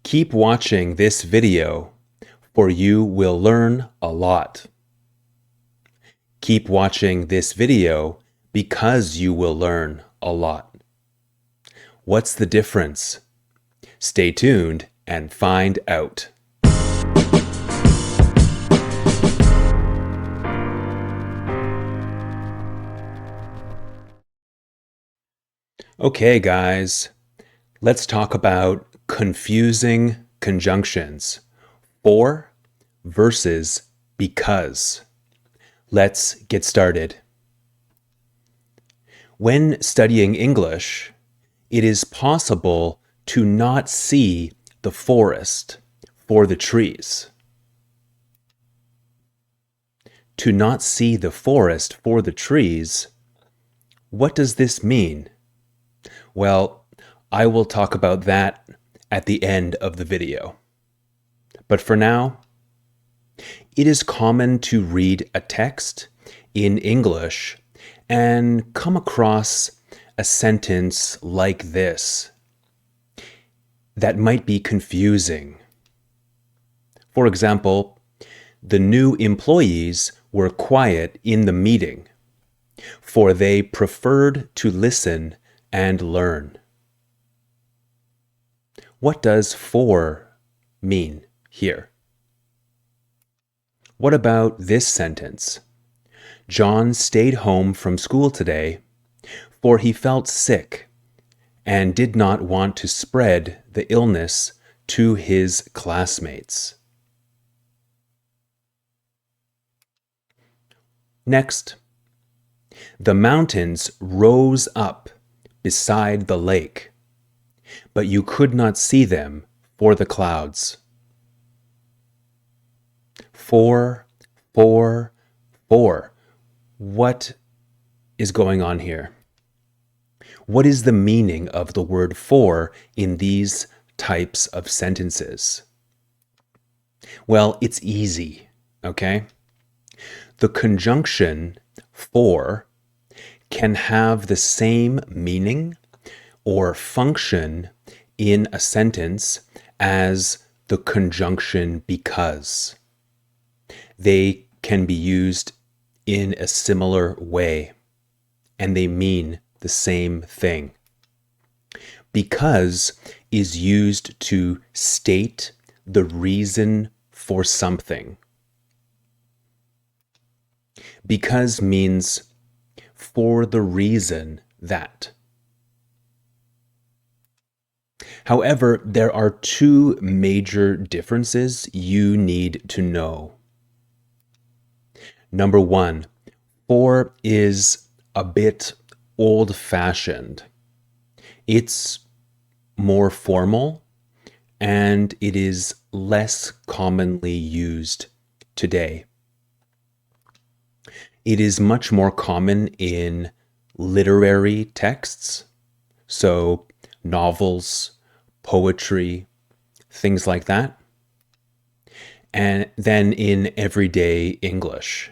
Keep watching this video, for you will learn a lot. Keep watching this video because you will learn a lot. What's the difference? Stay tuned and find out. Okay, guys, let's talk about confusing conjunctions. For versus because. Let's get started. When studying English, it is possible to not see the forest for the trees. To not see the forest for the trees, what does this mean? Well, I will talk about that at the end of the video. But for now, it is common to read a text in English and come across a sentence like this that might be confusing. For example, the new employees were quiet in the meeting, for they preferred to listen and learn. What does for mean here? What about this sentence? John stayed home from school today, for he felt sick and did not want to spread the illness to his classmates. Next, the mountains rose up beside the lake, but you could not see them for the clouds. For. What is going on here? What is the meaning of the word for in these types of sentences? Well, it's easy, okay? The conjunction for can have the same meaning or function in a sentence as the conjunction because. They can be used in a similar way, and they mean the same thing. Because is used to state the reason for something. Because means for the reason that. However, there are two major differences you need to know. Number one, for is a bit old-fashioned. It's more formal and it is less commonly used today. It is much more common in literary texts, so novels, poetry, things like that, and then in everyday English.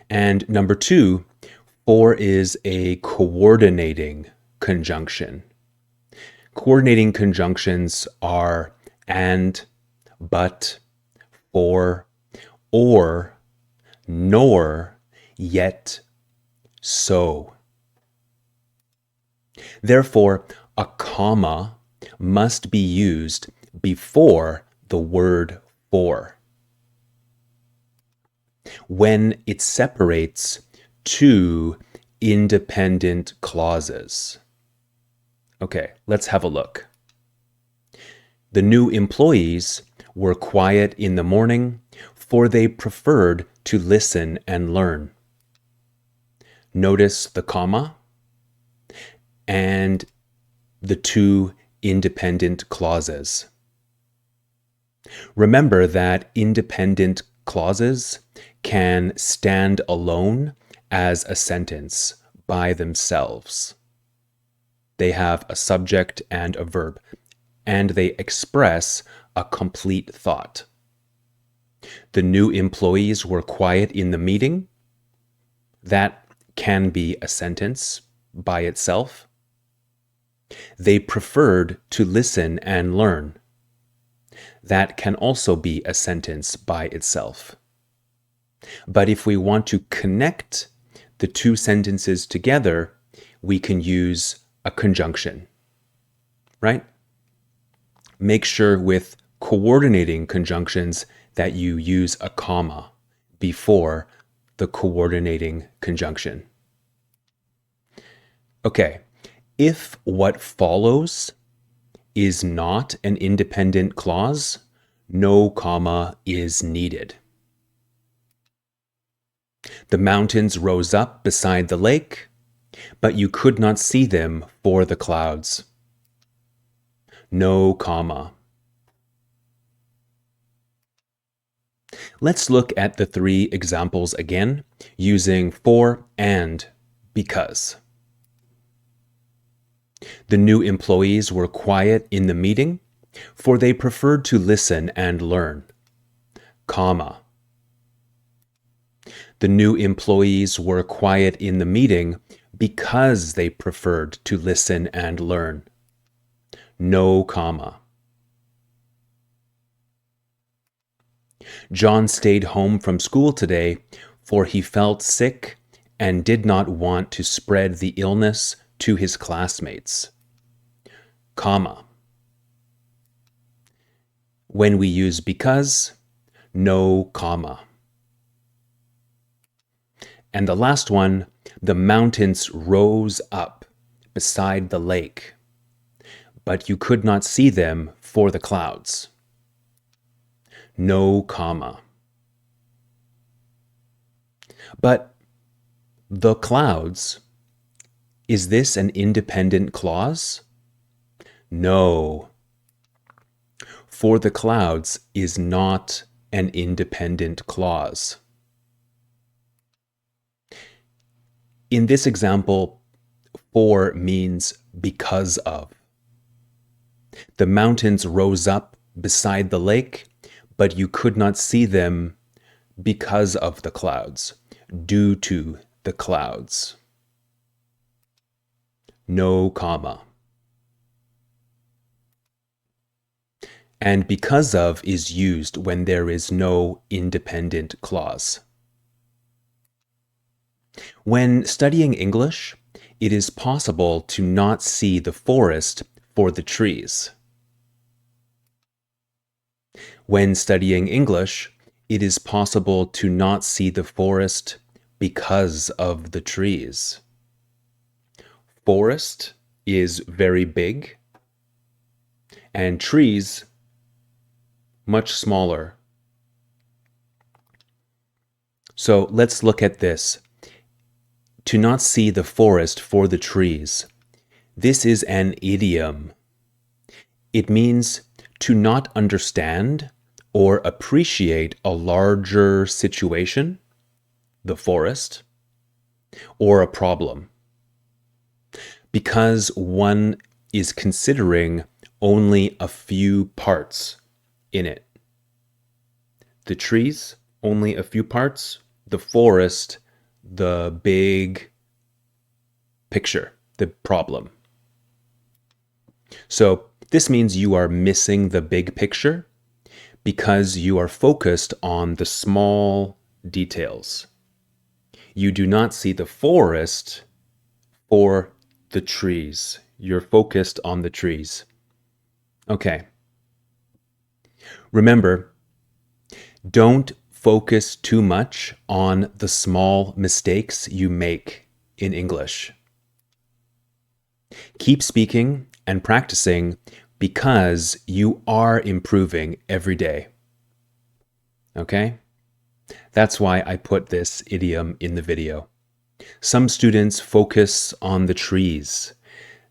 And number two, for is a coordinating conjunction. Coordinating conjunctions are and, but, for, or, nor, yet, so. Therefore, a comma must be used before the word for when it separates two independent clauses. Okay, let's have a look. The new employees were quiet in the morning, for they preferred to listen and learn. Notice the comma and the two independent clauses. Remember that independent clauses can stand alone as a sentence by themselves. They have a subject and a verb, and they express a complete thought. The new employees were quiet in the meeting. That can be a sentence by itself. They preferred to listen and learn. That can also be a sentence by itself. But if we want to connect the two sentences together, we can use a conjunction, right? Make sure with coordinating conjunctions that you use a comma before the coordinating conjunction. Okay, if what follows is not an independent clause, no comma is needed. The mountains rose up beside the lake, but you could not see them for the clouds. No comma. Let's look at the three examples again, using for and because. The new employees were quiet in the meeting, for they preferred to listen and learn, comma. The new employees were quiet in the meeting because they preferred to listen and learn, no comma. John stayed home from school today, for he felt sick and did not want to spread the illness to his classmates, comma. When we use because, no comma. And the last one, the mountains rose up beside the lake, but you could not see them for the clouds, no comma. But the clouds, is this an independent clause? No. For the clouds is not an independent clause. In this example, for means because of. The mountains rose up beside the lake, but you could not see them because of the clouds, due to the clouds. No comma. And because of is used when there is no independent clause. When studying English, it is possible to not see the forest for the trees. When studying English, it is possible to not see the forest because of the trees. Forest is very big, and trees much smaller. So let's look at this. To not see the forest for the trees. This is an idiom. It means to not understand or appreciate a larger situation, the forest, or a problem, because one is considering only a few parts in it. The trees, only a few parts. The forest, the big picture, the problem. So this means you are missing the big picture because you are focused on the small details. You do not see the forest for the trees. You're focused on the trees. Okay. Remember, don't focus too much on the small mistakes you make in English. Keep speaking and practicing because you are improving every day. Okay? That's why I put this idiom in the video. Some students focus on the trees.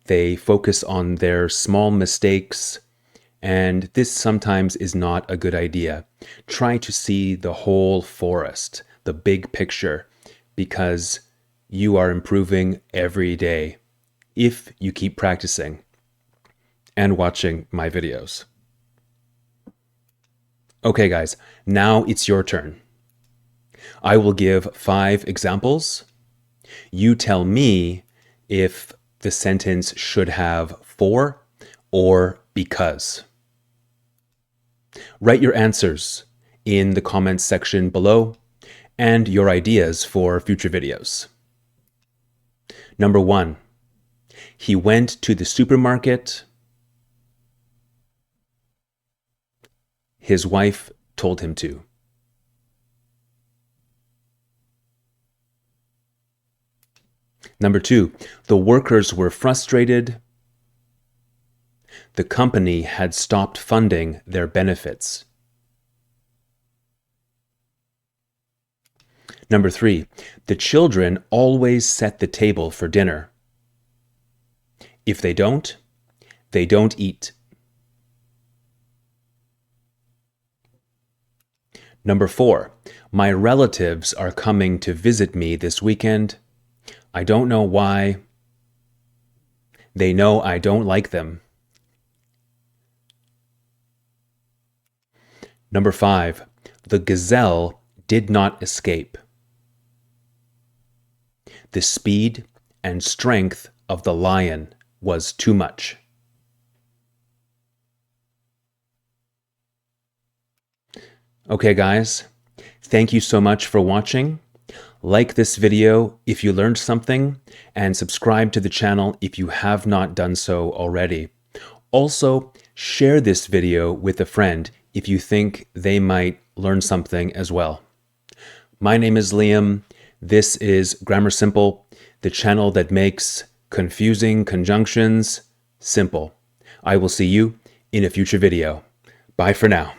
They focus on their small mistakes, and this sometimes is not a good idea. Try to see the whole forest, the big picture, because you are improving every day if you keep practicing and watching my videos. Okay, guys, now it's your turn. I will give 5 examples. You tell me if the sentence should have for or because. Write your answers in the comments section below and your ideas for future videos. Number 1. He went to the supermarket. His wife told him to. Number 2. The workers were frustrated. The company had stopped funding their benefits. Number 3. The children always set the table for dinner. If they don't eat. Number 4. My relatives are coming to visit me this weekend. I don't know why. They know I don't like them. Number 5. The gazelle did not escape. The speed and strength of the lion was too much. Okay, guys, thank you so much for watching. Like this video if you learned something, and subscribe to the channel if you have not done so already. Also, share this video with a friend if you think they might learn something as well. My name is Liam. This is Grammar Simple, the channel that makes confusing conjunctions simple. I will see you in a future video. Bye for now.